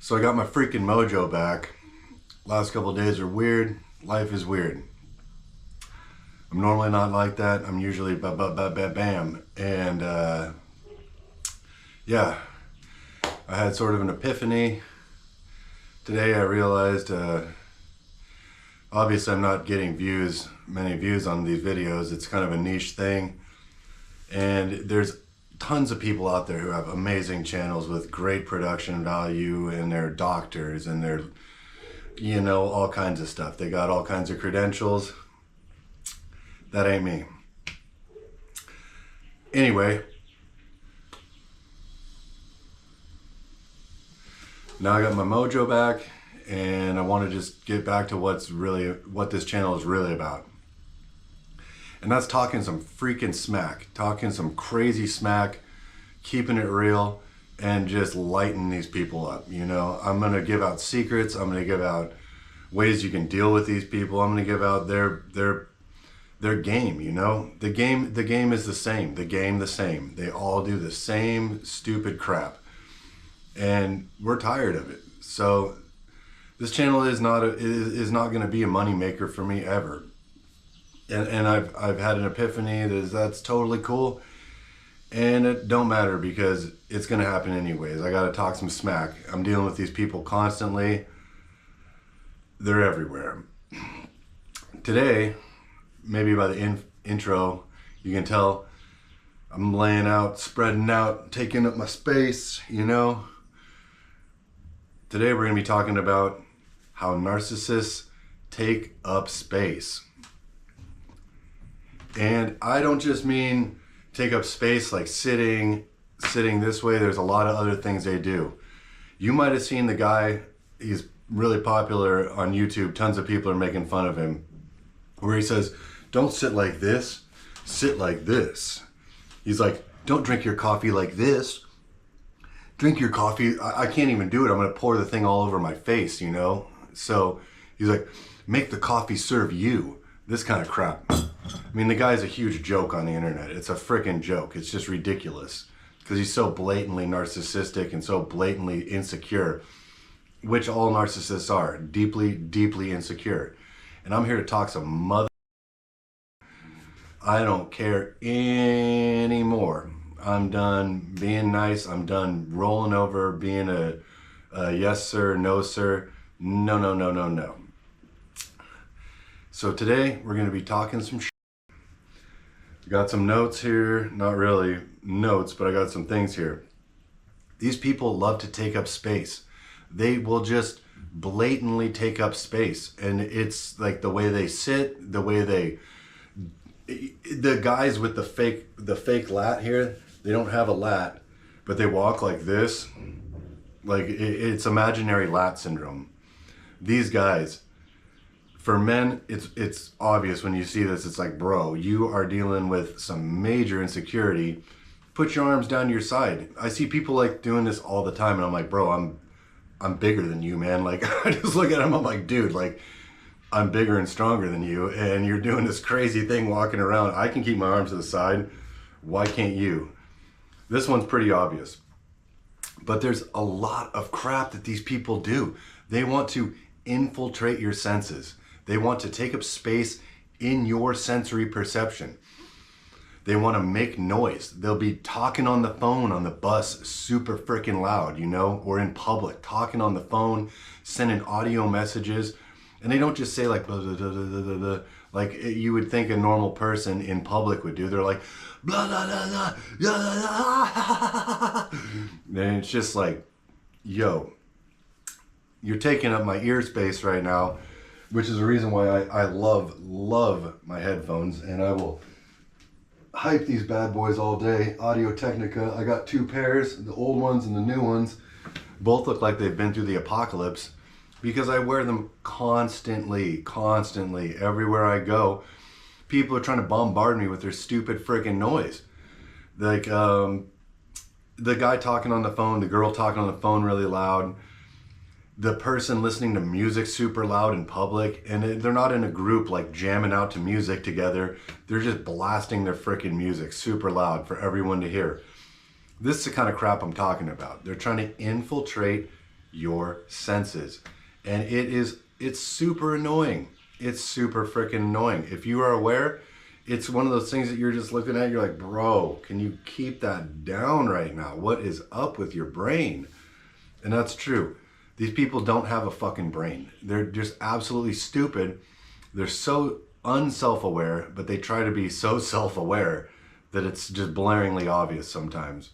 So I got my freaking mojo back. Last couple of days are weird. Life is weird. I'm normally not like that. I'm usually bam. And yeah, I had sort of an epiphany. Today I realized, obviously I'm not getting many views on these videos. It's kind of a niche thing. And there's tons of people out there who have amazing channels with great production value, and they're doctors and they're, all kinds of stuff. They got all kinds of credentials. That ain't me. Anyway, now I got my mojo back, and I want to just get back to what this channel is really about. And that's talking some freaking smack, talking some crazy smack, keeping it real, and just lighting these people up. I'm going to give out secrets. I'm going to give out ways you can deal with these people. I'm going to give out their game, The game is the same. The same. They all do the same stupid crap. And we're tired of it. So this channel is not going to be a money maker for me ever. And I've had an epiphany that's totally cool, and it don't matter because it's gonna happen anyways. I gotta talk some smack. I'm dealing with these people constantly. They're everywhere. Today, maybe by the intro, you can tell I'm laying out, spreading out, taking up my space, Today we're gonna be talking about how narcissists take up space. And I don't just mean take up space like sitting this way. There's a lot of other things they do. You might have seen the guy, he's really popular on YouTube. Tons of people are making fun of him. Where he says, don't sit like this, sit like this. He's like, don't drink your coffee like this. Drink your coffee, I can't even do it. I'm gonna pour the thing all over my face, So he's like, make the coffee serve you. This kind of crap. I mean, the guy's a huge joke on the internet. It's a freaking joke. It's just ridiculous because he's so blatantly narcissistic and so blatantly insecure, which all narcissists are, deeply, deeply insecure. And I'm here to talk some mother. I don't care anymore. I'm done being nice. I'm done rolling over, being a yes sir, no sir, no, no, no, no, no. So today we're going to be talking some shit. Got some notes here, not really notes, but I got some things here. These people love to take up space. They will just blatantly take up space, and it's like the way they sit, the guys with the fake lat here, they don't have a lat, but they walk like this. Like it's imaginary lat syndrome. These guys, for men, it's obvious when you see this. It's like, bro, you are dealing with some major insecurity. Put your arms down to your side. I see people like doing this all the time, and I'm like, bro, I'm bigger than you, man. Like, I just look at him, I'm like, dude, like, I'm bigger and stronger than you, and you're doing this crazy thing walking around. I can keep my arms to the side. Why can't you? This one's pretty obvious. But there's a lot of crap that these people do. They want to infiltrate your senses. They want to take up space in your sensory perception. They want to make noise. They'll be talking on the phone on the bus super freaking loud, or in public, talking on the phone, sending audio messages. And they don't just say like, blah, blah, blah, blah, blah, blah, like you would think a normal person in public would do. They're like, blah, blah, blah, blah, blah, blah, blah. And it's just like, yo, you're taking up my ear space right now, which is the reason why I love my headphones, and I will hype these bad boys all day. Audio-Technica, I got two pairs, the old ones and the new ones. Both look like they've been through the apocalypse because I wear them constantly, everywhere I go. People are trying to bombard me with their stupid freaking noise. Like the guy talking on the phone, the girl talking on the phone really loud, the person listening to music super loud in public, and they're not in a group like jamming out to music together. They're just blasting their freaking music super loud for everyone to hear. This is the kind of crap I'm talking about. They're trying to infiltrate your senses. And it's super annoying. It's super freaking annoying. If you are aware, it's one of those things that you're just looking at, you're like, bro, can you keep that down right now? What is up with your brain? And that's true. These people don't have a fucking brain. They're just absolutely stupid. They're so unself-aware, but they try to be so self-aware that it's just blaringly obvious sometimes.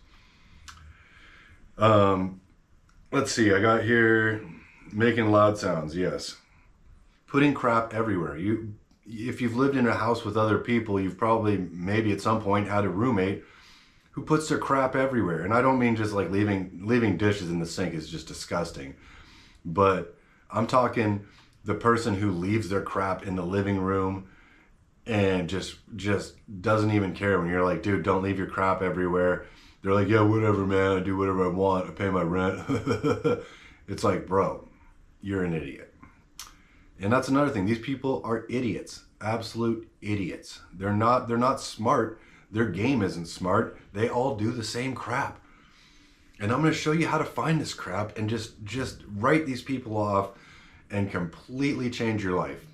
Let's see, I got here, making loud sounds, yes. Putting crap everywhere. If you've lived in a house with other people, you've probably maybe at some point had a roommate who puts their crap everywhere. And I don't mean just like leaving dishes in the sink is just disgusting. But I'm talking the person who leaves their crap in the living room and just doesn't even care when you're like, dude, don't leave your crap everywhere. They're like, yeah, whatever, man. I do whatever I want. I pay my rent. It's like, bro, you're an idiot. And that's another thing. These people are idiots. Absolute idiots. They're not smart. Their game isn't smart. They all do the same crap. And I'm going to show you how to find this crap and just write these people off and completely change your life.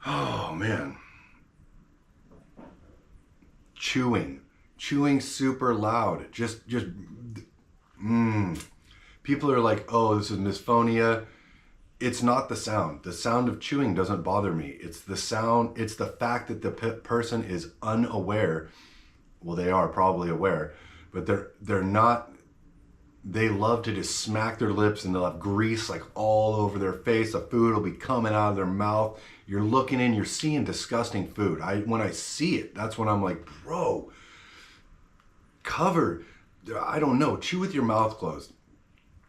Oh, man. Chewing super loud. People are like, oh, this is misphonia. It's not the sound. The sound of chewing doesn't bother me. It's the sound. It's the fact that the person is unaware. Well, they are probably aware, but they're not. They love to just smack their lips and they'll have grease like all over their face. The food will be coming out of their mouth. You're looking in, you're seeing disgusting food. When I see it, that's when I'm like, bro, cover. I don't know. Chew with your mouth closed.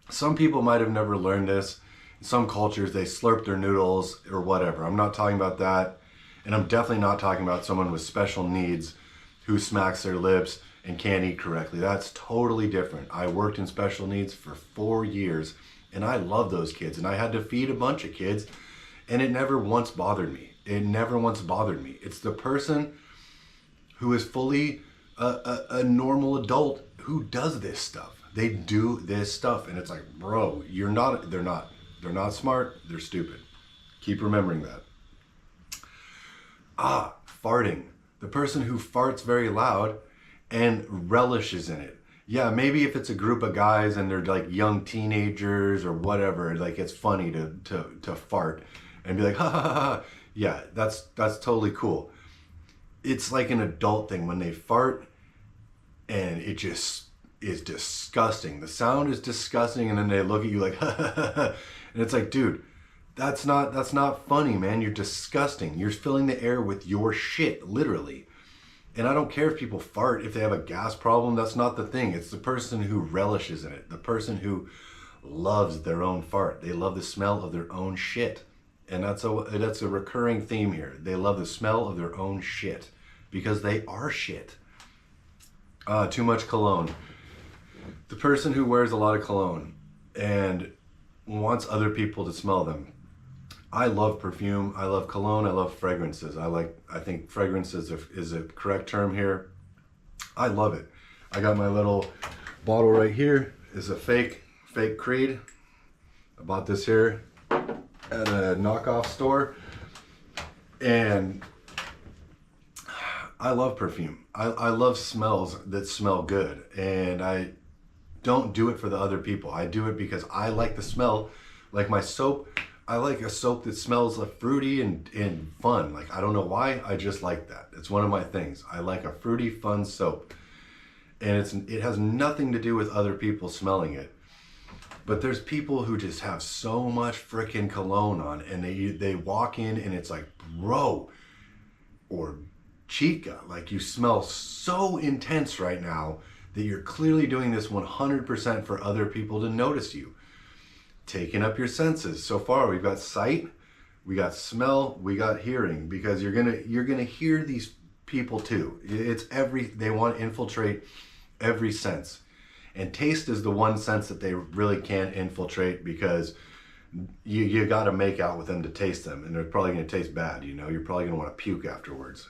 Some people might have never learned this. In some cultures, they slurp their noodles or whatever. I'm not talking about that. And I'm definitely not talking about someone with special needs who smacks their lips and can't eat correctly. That's totally different. I worked in special needs for 4 years and I love those kids. And I had to feed a bunch of kids and it never once bothered me. It never once bothered me. It's the person who is fully a normal adult who does this stuff. They do this stuff and it's like, bro, they're not smart, they're stupid. Keep remembering that. Farting. The person who farts very loud and relishes in it. Yeah, maybe if it's a group of guys and they're like young teenagers or whatever, like it's funny to fart and be like, ha ha ha ha. Yeah, that's totally cool. It's like an adult thing when they fart and it just is disgusting. The sound is disgusting and then they look at you like, ha ha ha ha. And it's like, dude, that's not funny, man. You're disgusting. You're filling the air with your shit, literally. And I don't care if people fart, if they have a gas problem, that's not the thing. It's the person who relishes in it. The person who loves their own fart. They love the smell of their own shit. And that's a recurring theme here. They love the smell of their own shit because they are shit. Too much cologne. The person who wears a lot of cologne and wants other people to smell them. I love perfume. I love cologne. I love fragrances. I think fragrance is a correct term here. I love it. I got my little bottle right here. It's a fake Creed. I bought this here at a knockoff store. And I love perfume. I love smells that smell good. And I don't do it for the other people. I do it because I like the smell. Like my soap, I like a soap that smells like fruity and fun. Like, I don't know why, I just like that. It's one of my things. I like a fruity, fun soap. And it has nothing to do with other people smelling it. But there's people who just have so much freaking cologne on and they walk in and it's like, bro, or chica, like you smell so intense right now that you're clearly doing this 100% for other people to notice you. Taking up your senses. So far we've got sight, we got smell, we got hearing, because you're gonna hear these people too. They want to infiltrate every sense. And taste is the one sense that they really can't infiltrate because you got to make out with them to taste them, and they're probably going to taste bad. You know, you're probably going to want to puke afterwards.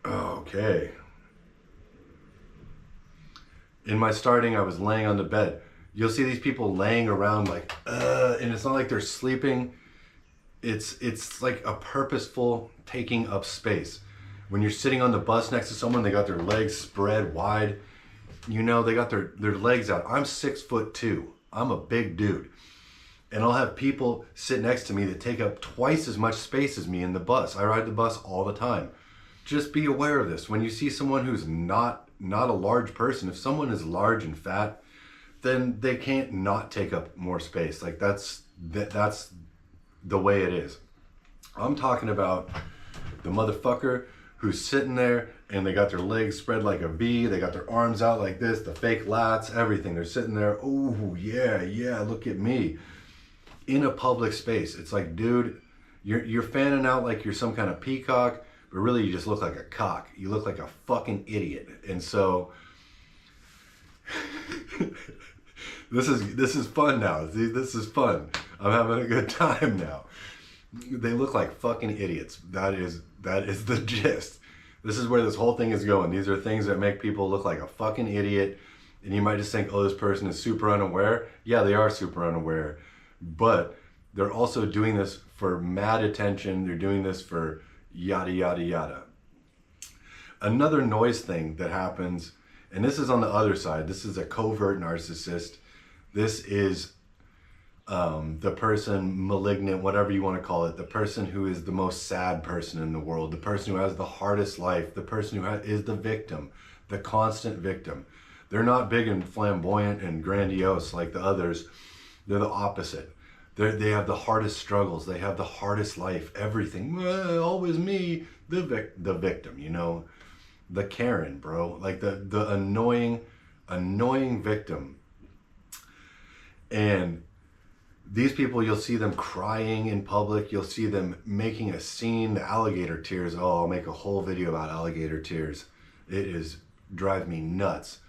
Okay. In my starting, I was laying on the bed. You'll see these people laying around like, and it's not like they're sleeping. It's like a purposeful taking up space. When you're sitting on the bus next to someone, they got their legs spread wide. You know, they got their legs out. I'm 6'2". I'm a big dude. And I'll have people sit next to me that take up twice as much space as me in the bus. I ride the bus all the time. Just be aware of this. When you see someone who's not a large person, if someone is large and fat, then they can't not take up more space. Like that's the way it is. I'm talking about the motherfucker who's sitting there and they got their legs spread like a V, they got their arms out like this, the fake lats, everything. They're sitting there, oh yeah, look at me. In a public space. It's like, dude, you're fanning out like you're some kind of peacock, but really you just look like a cock. You look like a fucking idiot. And so this is fun now. See, this is fun. I'm having a good time now. They look like fucking idiots. That is the gist. This is where this whole thing is going. These are things that make people look like a fucking idiot. And you might just think, oh, this person is super unaware. Yeah, they are super unaware. But they're also doing this for mad attention. They're doing this for yada, yada, yada. Another noise thing that happens, and this is on the other side. This is a covert narcissist. This is the person, malignant, whatever you want to call it, the person who is the most sad person in the world, the person who has the hardest life, the person who is the victim, the constant victim. They're not big and flamboyant and grandiose like the others. They're the opposite. They have the hardest struggles. They have the hardest life. Everything. Always me, the victim. You know, the Karen, bro. Like the annoying victim. And these people, you'll see them crying in public. You'll see them making a scene. The alligator tears. Oh, I'll make a whole video about alligator tears. It is drive me nuts.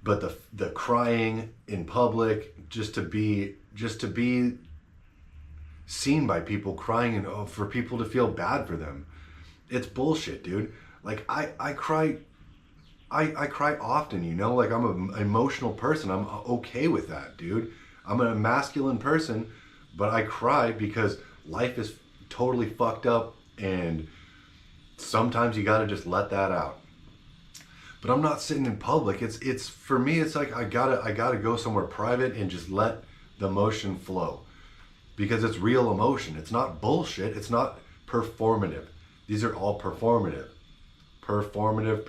But the crying in public, just to be seen by people crying and for people to feel bad for them, it's bullshit, dude. Like I cry often, you know. Like I'm an emotional person. I'm okay with that, dude. I'm a masculine person, but I cry because life is totally fucked up, and sometimes you gotta just let that out. But I'm not sitting in public. It's for me, it's like I gotta go somewhere private and just let the emotion flow. Because it's real emotion. It's not bullshit. It's not performative. These are all performative. Performative.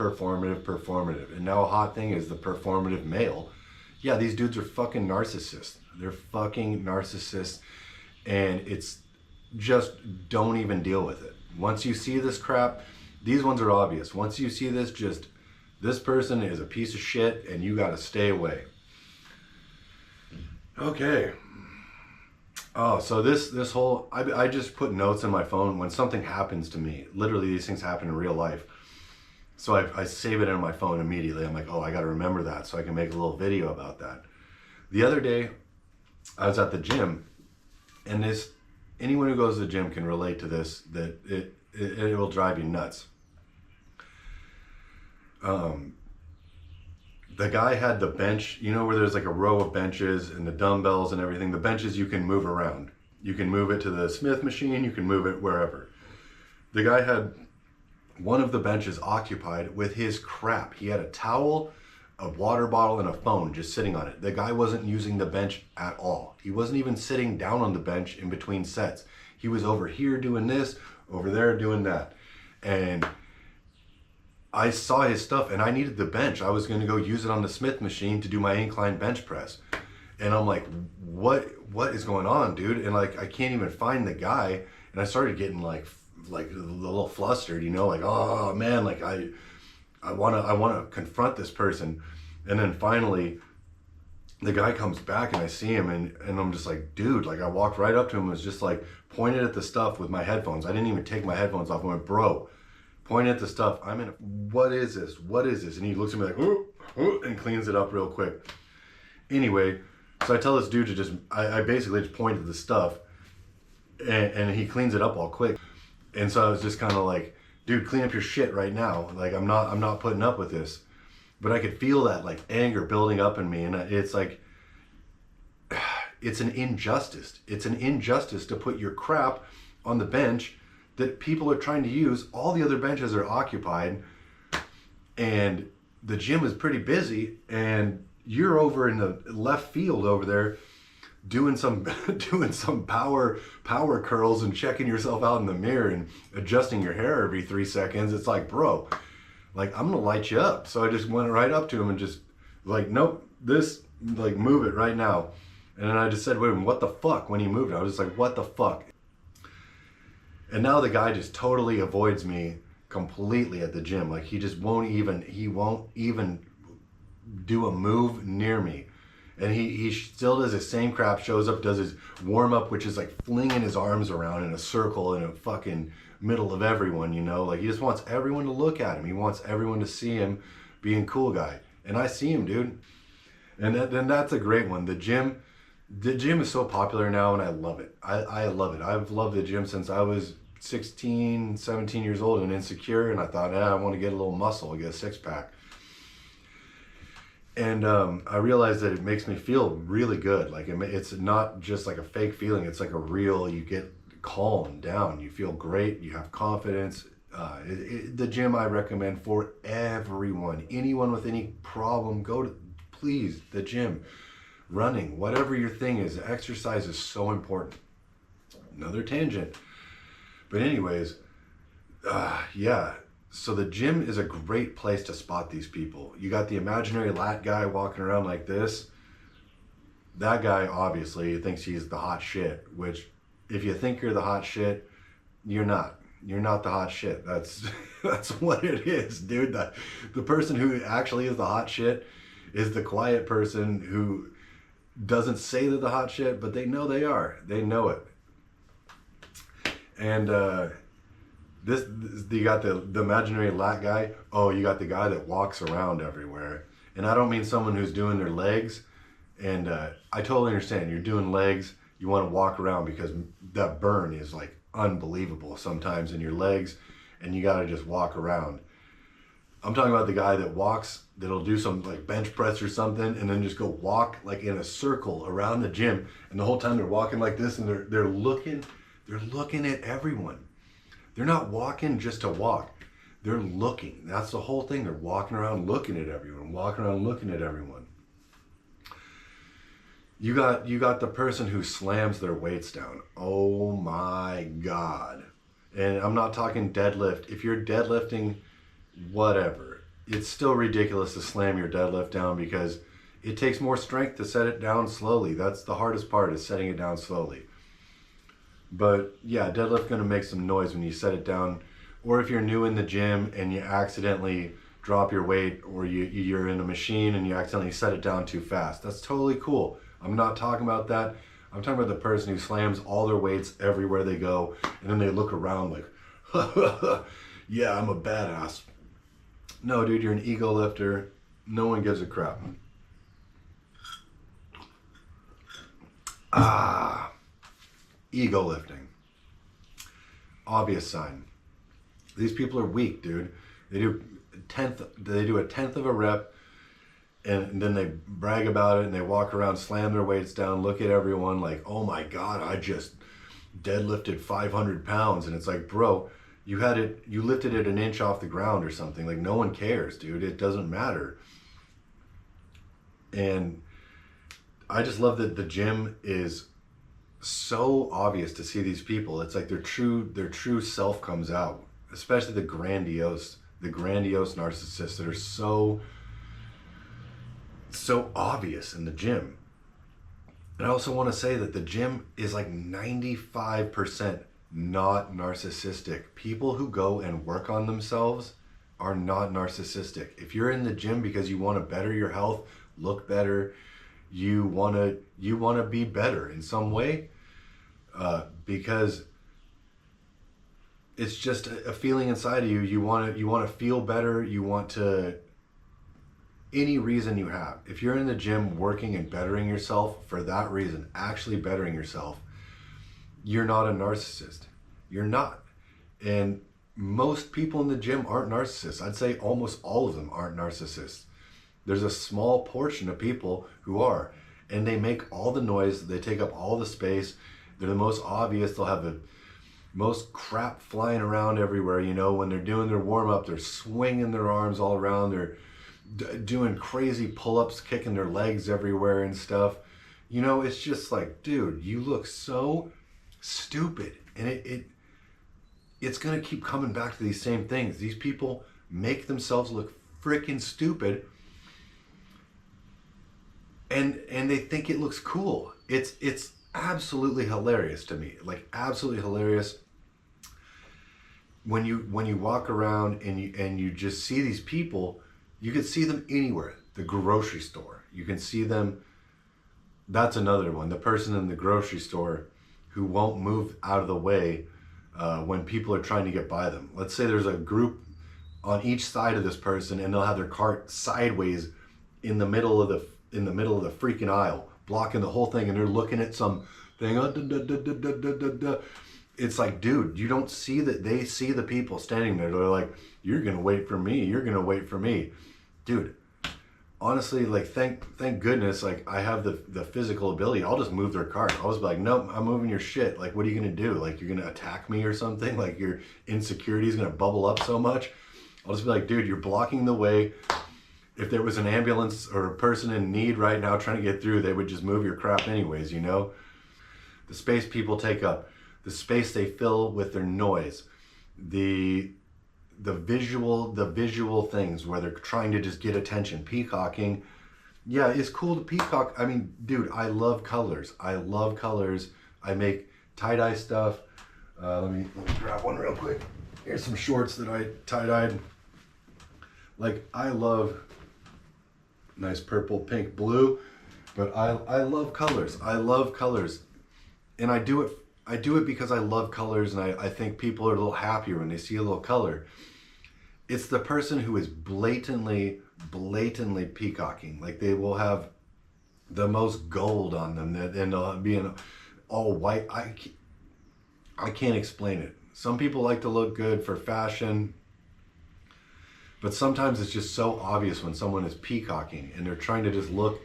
And now a hot thing is the performative male. Yeah, these dudes are fucking narcissists. They're fucking narcissists. And it's just, don't even deal with it. Once you see this crap, these ones are obvious. Once you see this, just, this person is a piece of shit and you gotta stay away. Okay. Oh, so this whole, I just put notes in my phone when something happens to me. Literally, these things happen in real life. So I save it in my phone immediately. I'm like, oh, I got to remember that so I can make a little video about that. The other day, I was at the gym, and anyone who goes to the gym can relate to this, that it will drive you nuts. The guy had the bench, you know, where there's like a row of benches and the dumbbells and everything. The benches you can move around. You can move it to the Smith machine. You can move it wherever. The guy had one of the benches occupied with his crap. He had a towel, a water bottle, and a phone just sitting on it. The guy wasn't using the bench at all. He wasn't even sitting down on the bench in between sets. He was over here doing this, over there doing that. And I saw his stuff and I needed the bench. I was going to go use it on the Smith machine to do my incline bench press. And I'm like, what is going on, dude? And like, I can't even find the guy. And I started getting like a little flustered, you know, like, oh man, like I want to confront this person. And then finally the guy comes back and I see him and I'm just like, dude, like I walked right up to him and was just like pointed at the stuff with my headphones. I didn't even take my headphones off. I went, bro, pointing at the stuff. What is this? What is this? And he looks at me like, ooh, and cleans it up real quick. Anyway, so I tell this dude to just, I basically just pointed the stuff and he cleans it up all quick. And so I was just kind of like, dude, clean up your shit right now. Like, I'm not putting up with this. but I could feel that like anger building up in me, and it's like, it's an injustice. It's an injustice to put your crap on the bench that people are trying to use. All the other benches are occupied, and the gym is pretty busy, and you're over in the left field over there doing some doing some power curls and checking yourself out in the mirror and adjusting your hair every 3 seconds. It's like, bro, like, I'm gonna light you up. So I just went right up to him and just like, nope, this, like, move it right now. And then I just said, wait, what the fuck? When he moved it, I was just like, what the fuck? And now the guy just totally avoids me completely at the gym. Like, he won't even do a move near me. And he still does his same crap, shows up, does his warm up, which is like flinging his arms around in a circle in a fucking middle of everyone, you know? Like, he just wants everyone to look at him. He wants everyone to see him being cool guy. And I see him, dude. And then that's a great one. The gym is so popular now, and I love it. I love it. I've loved the gym since I was 16, 17 years old and insecure, and I thought, I want to get a little muscle, get a six-pack. And I realized that it makes me feel really good. Like, it's not just like a fake feeling. It's like a real, you get calm down. You feel great. You have confidence. The gym I recommend for everyone. Anyone with any problem, go to, please, the gym. Running, whatever your thing is, exercise is so important. Another tangent. But anyways, yeah. So the gym is a great place to spot these people. You got the imaginary lat guy walking around like this. That guy obviously thinks he's the hot shit, which if you think you're the hot shit, you're not. You're not the hot shit. That's what it is, dude. The person who actually is the hot shit is the quiet person who doesn't say they're the hot shit, but they know they are. They know it. And this you got the imaginary lat guy. Oh, you got the guy that walks around everywhere. And I don't mean someone who's doing their legs. And I totally understand. You're doing legs. You want to walk around because that burn is like unbelievable sometimes in your legs, and you got to just walk around. I'm talking about the guy that walks, that'll do some like bench press or something, and then just go walk like in a circle around the gym, and the whole time they're walking like this, and they're looking at everyone. They're not walking just to walk. They're looking. That's the whole thing. They're walking around looking at everyone, walking around looking at everyone. You got the person who slams their weights down. Oh my God. And I'm not talking deadlift. If you're deadlifting, whatever, it's still ridiculous to slam your deadlift down because it takes more strength to set it down slowly. That's the hardest part, is setting it down slowly. But yeah, deadlift's gonna make some noise when you set it down. Or if you're new in the gym and you accidentally drop your weight, or you're in a machine and you accidentally set it down too fast. That's totally cool. I'm not talking about that. I'm talking about the person who slams all their weights everywhere they go, and then they look around like, yeah, I'm a badass. No, dude, you're an ego lifter. No one gives a crap. Ego lifting. Obvious sign. These people are weak, dude. They do a tenth of a rep, and then they brag about it, and they walk around, slam their weights down, look at everyone like, oh my God, I just deadlifted 500 pounds. And it's like, bro, you lifted it an inch off the ground or something. Like, no one cares, dude. It doesn't matter. And I just love that the gym is so obvious to see these people. It's like their true self comes out, especially the grandiose narcissists that are so obvious in the gym. And I also want to say that the gym is like 95% not narcissistic. People who go and work on themselves are not narcissistic. If you're in the gym because you want to better your health, look better, you want to be better in some way, because it's just a feeling inside of you. You want to feel better. You want to, any reason you have. If you're in the gym working and bettering yourself for that reason, actually bettering yourself, you're not a narcissist. You're not. And most people in the gym aren't narcissists. I'd say almost all of them aren't narcissists. There's a small portion of people who are, and they make all the noise, they take up all the space, they're the most obvious, they'll have the most crap flying around everywhere, you know, when they're doing their warm-up, they're swinging their arms all around, they're doing crazy pull-ups, kicking their legs everywhere and stuff. You know, it's just like, dude, you look so stupid. And it's gonna keep coming back to these same things. These people make themselves look freaking stupid, and they think it looks cool. It's absolutely hilarious to me, like absolutely hilarious. When you walk around and you just see these people, you can see them anywhere. The grocery store, you can see them. That's another one. The person in the grocery store who won't move out of the way when people are trying to get by them. Let's say there's a group on each side of this person, and they'll have their cart sideways in the middle of the freaking aisle, blocking the whole thing, and they're looking at some thing. It's like, dude, you don't see that. They see the people standing there. They're like, you're gonna wait for me. You're gonna wait for me, dude. Honestly, like, thank goodness, like, I have the physical ability. I'll just move their cart. I'll just be like, nope, I'm moving your shit. Like, what are you gonna do? Like, you're gonna attack me or something? Like, your insecurity is gonna bubble up so much? I'll just be like, dude, you're blocking the way. If there was an ambulance or a person in need right now trying to get through, they would just move your crap anyways, you know? The space people take up, the space they fill with their noise, the visual things where they're trying to just get attention, peacocking. Yeah, it's cool to peacock. I mean, dude, I love colors. I make tie-dye stuff. Let me grab one real quick. Here's some shorts that I tie-dyed. Like, I love nice purple, pink, blue, but I love colors. I love colors. And I do it because I love colors, and I think people are a little happier when they see a little color. It's the person who is blatantly peacocking. Like, they will have the most gold on them, and they'll be in all white. I can't explain it. Some people like to look good for fashion, but sometimes it's just so obvious when someone is peacocking and they're trying to just look.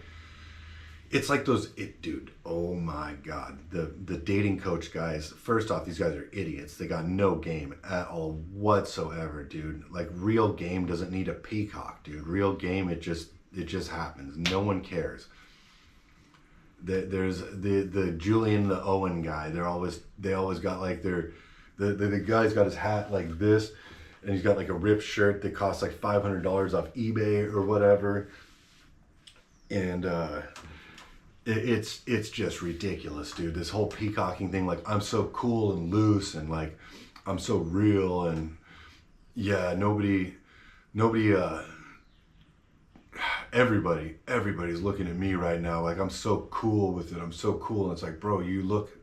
It's like dude, oh my God. The dating coach guys, first off, these guys are idiots. They got no game at all whatsoever, dude. Like, real game doesn't need a peacock, dude. Real game, it just happens. No one cares. There's the Julian, the Owen guy. They always got like the guy's got his hat like this, and he's got like a ripped shirt that costs like $500 off eBay or whatever. And it's just ridiculous, dude. This whole peacocking thing, like, I'm so cool and loose, and like, I'm so real, and yeah, everybody's looking at me right now, like, I'm so cool with it. I'm so cool. And it's like, bro, you look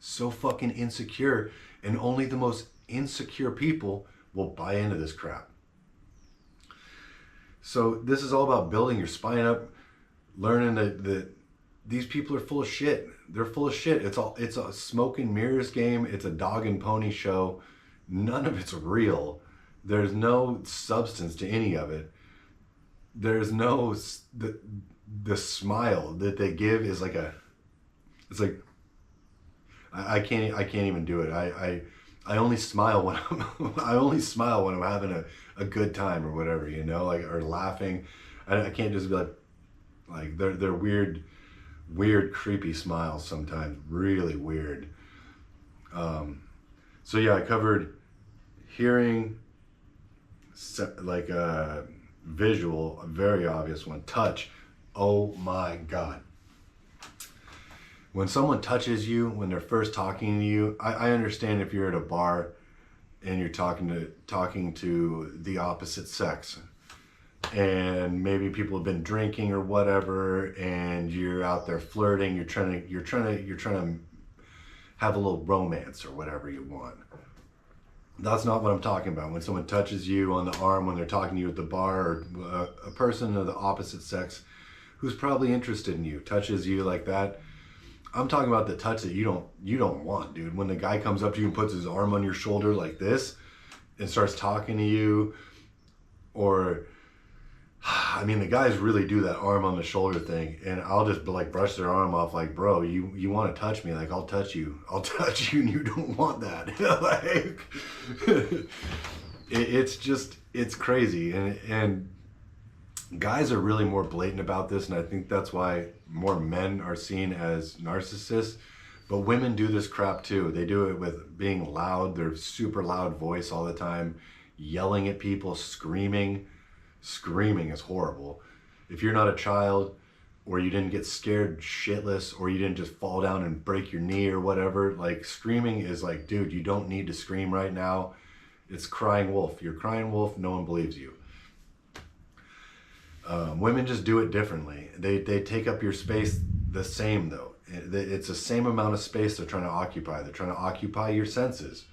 so fucking insecure, and only the most insecure people will buy into this crap. So this is all about building your spine up, learning that these people are full of shit. They're full of shit. It's a smoke and mirrors game. It's a dog and pony show. None of it's real. There's no substance to any of it. There's no, the smile that they give is like it's like, I can't even do it. I only smile when I'm having a good time or whatever, you know, like, or laughing. I can't just be like they're weird, creepy smiles sometimes, really weird. So yeah, I covered hearing, like, visual, a very obvious one. Touch, oh my God. When someone touches you, when they're first talking to you, I understand if you're at a bar and you're talking to the opposite sex, and maybe people have been drinking or whatever, and you're out there flirting, you're trying to have a little romance or whatever you want. That's not what I'm talking about. When someone touches you on the arm when they're talking to you at the bar, or a person of the opposite sex who's probably interested in you touches you like that. I'm talking about the touch that you don't want, dude. When the guy comes up to you and puts his arm on your shoulder like this and starts talking to you, or I mean, the guys really do that arm on the shoulder thing, and I'll just like brush their arm off, like, bro, you want to touch me? Like, I'll touch you, and you don't want that. Like, it's just, it's crazy, and guys are really more blatant about this, and I think that's why more men are seen as narcissists. But women do this crap too. They do it with being loud. They're super loud voice all the time, yelling at people, screaming. Screaming is horrible. If you're not a child, or you didn't get scared shitless, or you didn't just fall down and break your knee or whatever, like, screaming is like, dude, you don't need to scream right now. It's crying wolf. You're crying wolf, no one believes you. Women just do it differently. They take up your space the same though. It's the same amount of space they're trying to occupy. They're trying to occupy your senses.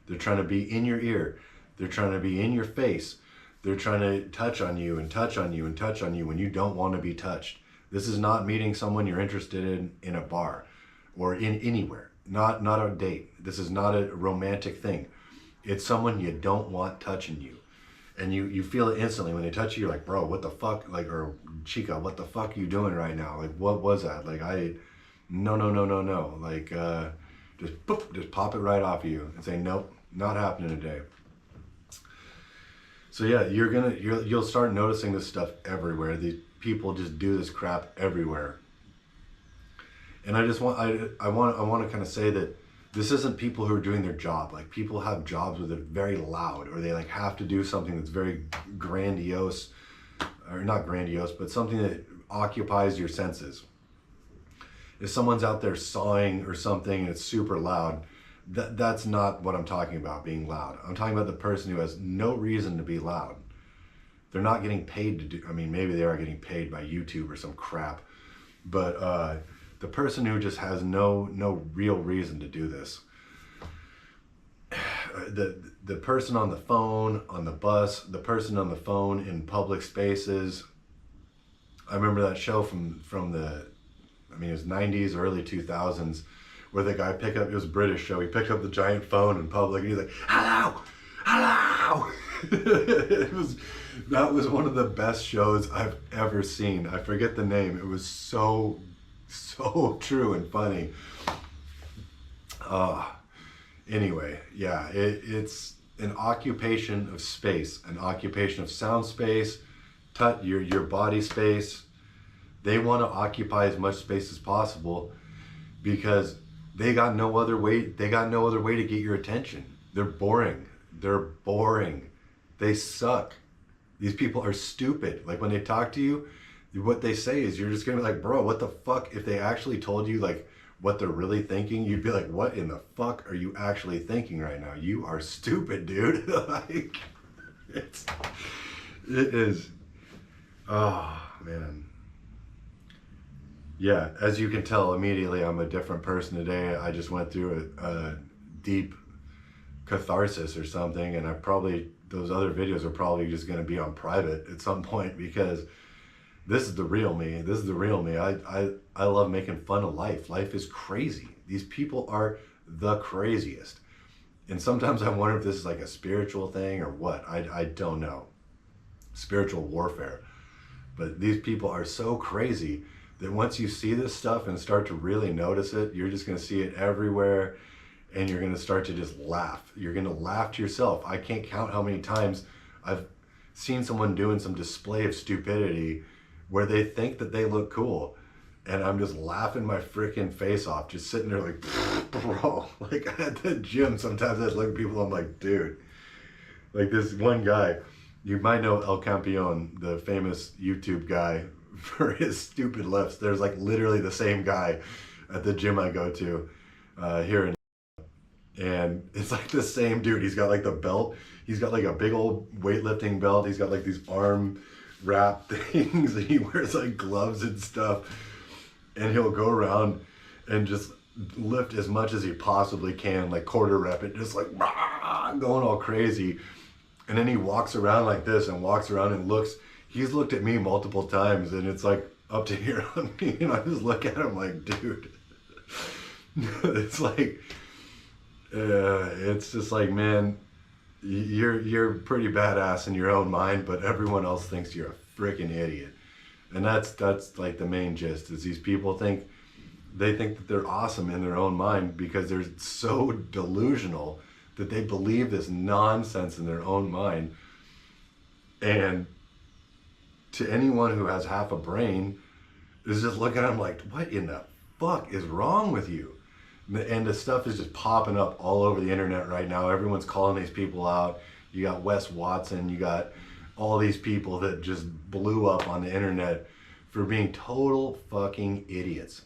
They're trying to be in your ear. They're trying to be in your face. They're trying to touch on you and touch on you and touch on you when you don't want to be touched. This is not meeting someone you're interested in a bar or in anywhere. Not a date. This is not a romantic thing. It's someone you don't want touching you. And you feel it instantly when they touch you. You're like, bro, what the fuck? Like, or chica, what the fuck are you doing right now? Like, what was that? Like, no. Like, just boop, just pop it right off of you and say, nope, not happening today. So yeah, you'll start noticing this stuff everywhere. These people just do this crap everywhere. And I just want to kind of say that this isn't people who are doing their job. Like, people have jobs where they're very loud, or they like have to do something that's very grandiose, or not grandiose, but something that occupies your senses. If someone's out there sawing or something and it's super loud, that's not what I'm talking about, being loud. I'm talking about the person who has no reason to be loud. They're not getting paid to do, I mean, maybe they are getting paid by YouTube or some crap, but the person who just has no real reason to do this. The person on the phone, on the bus, the person on the phone in public spaces. I remember that show from the, I mean, it was 90s, early 2000s, where the guy picked up, it was a British show, he picked up the giant phone in public and he's like, hello, hello. That was one of the best shows I've ever seen. I forget the name. It was so true and funny. Anyway, yeah, it's an occupation of space, an occupation of sound space, your body space. They want to occupy as much space as possible because they got no other way to get your attention. They're boring. They suck. These people are stupid. Like, when they talk to you, what they say is, you're just gonna be like, bro, what the fuck? If they actually told you like what they're really thinking, you'd be like, what in the fuck are you actually thinking right now? You are stupid, dude. Like, it is. Oh man. Yeah, as you can tell immediately, I'm a different person today. I just went through a deep catharsis or something, and those other videos are probably just gonna be on private at some point, because this is the real me. This is the real me. I love making fun of life. Life is crazy. These people are the craziest. And sometimes I wonder if this is like a spiritual thing or what. I don't know. Spiritual warfare. But these people are so crazy that once you see this stuff and start to really notice it, you're just going to see it everywhere, and you're going to start to just laugh. You're going to laugh to yourself. I can't count how many times I've seen someone doing some display of stupidity where they think that they look cool, and I'm just laughing my freaking face off, just sitting there like, bro. Like, at the gym, sometimes I just look at people, I'm like, dude. Like, this one guy, you might know El Campeon, the famous YouTube guy, for his stupid lifts. There's like literally the same guy at the gym I go to here in, and it's like the same dude. He's got like the belt. He's got like a big old weightlifting belt. He's got like these arm wrap things, and he wears like gloves and stuff, and he'll go around and just lift as much as he possibly can, like quarter rep it, just like going all crazy. And then he walks around like this and walks around and looks. He's looked at me multiple times, and it's like up to here on me, and I just look at him like, dude. It's like, it's just like, man, you're pretty badass in your own mind, but everyone else thinks you're a freaking idiot. And that's like the main gist, is these people think that they're awesome in their own mind because they're so delusional that they believe this nonsense in their own mind. And to anyone who has half a brain is just looking at them like, what in the fuck is wrong with you? And the stuff is just popping up all over the internet right now. Everyone's calling these people out. You got Wes Watson, you got all these people that just blew up on the internet for being total fucking idiots.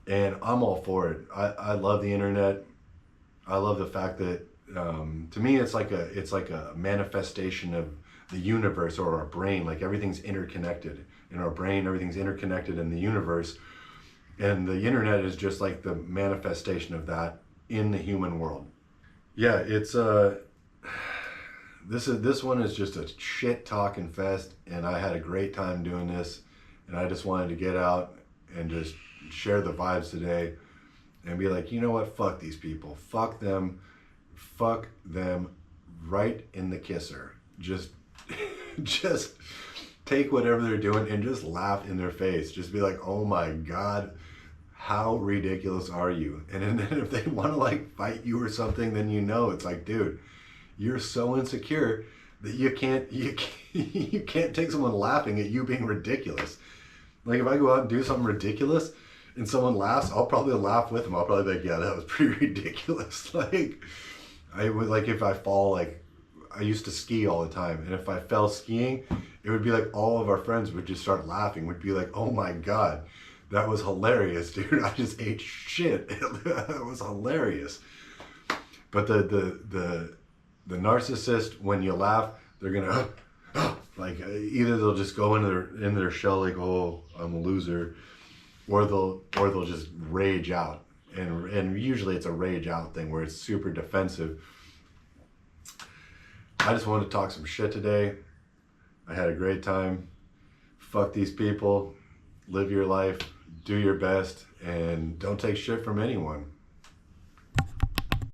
And I'm all for it. I love the internet. I love the fact that to me it's like a manifestation of the universe or our brain. Like everything's interconnected in our brain, everything's interconnected in the universe. And the internet is just like the manifestation of that in the human world. Yeah, it's this one is just a shit talking fest, and I had a great time doing this, and I just wanted to get out and just share the vibes today and be like, you know what, fuck these people, fuck them right in the kisser. Just take whatever they're doing and just laugh in their face. Just be like, oh my God, how ridiculous are you? And then if they want to like fight you or something, then you know, it's like, dude, you're so insecure that you can't take someone laughing at you being ridiculous. Like if I go out and do something ridiculous and someone laughs, I'll probably laugh with them. I'll probably be like, yeah, that was pretty ridiculous. Like I would, like if I fall, like I used to ski all the time, and if I fell skiing, it would be like all of our friends would just start laughing. Would be like, oh my God, that was hilarious, dude. I just ate shit. That was hilarious. But the narcissist, when you laugh, they're gonna like either they'll just go in their shell like, oh, I'm a loser, or they'll just rage out. And usually it's a rage out thing where it's super defensive. I just wanted to talk some shit today. I had a great time. Fuck these people. Live your life. Do your best. And don't take shit from anyone.